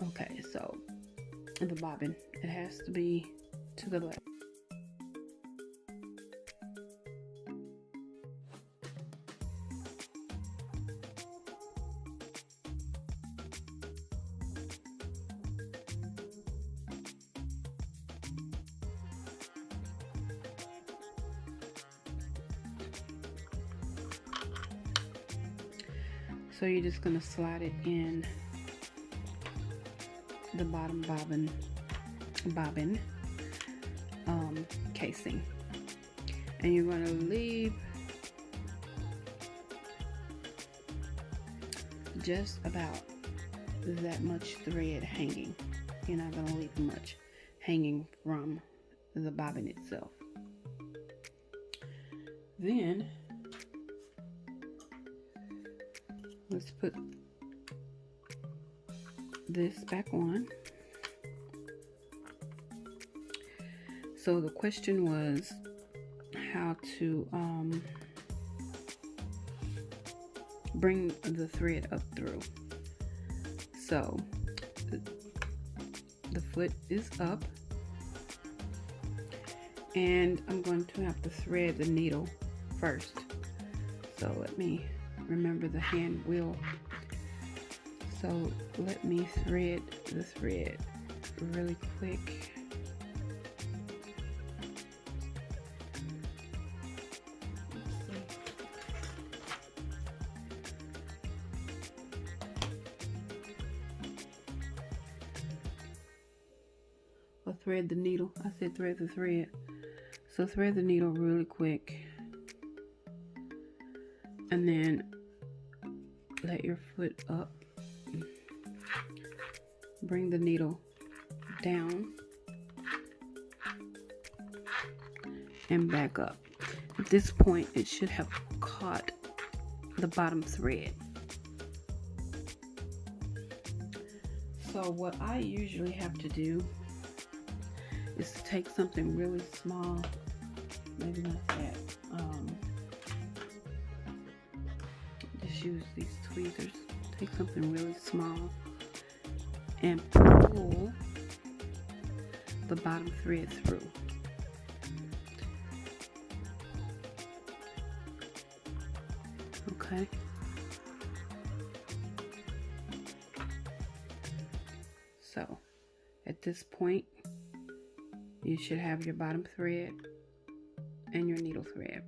Okay, so the bobbin, it has to be to the left. So you're just going to slide it in the bottom bobbin casing, and you're going to leave just about that much thread hanging. You're not going to leave much hanging from the bobbin itself. Then let's put this back on. So the question was how to bring the thread up through. So the foot is up, and I'm going to have to thread the needle first. So let me remember the hand wheel. So let me thread the thread really quick. Or thread the needle. I said thread the thread. So thread the needle really quick, and then let your foot up. Bring the needle down and back up. At this point, it should have caught the bottom thread. So what I usually have to do is to take something really small, maybe not that, just use these tweezers. Take something really small and pull the bottom thread through. Okay. So at this point, you should have your bottom thread and your needle thread.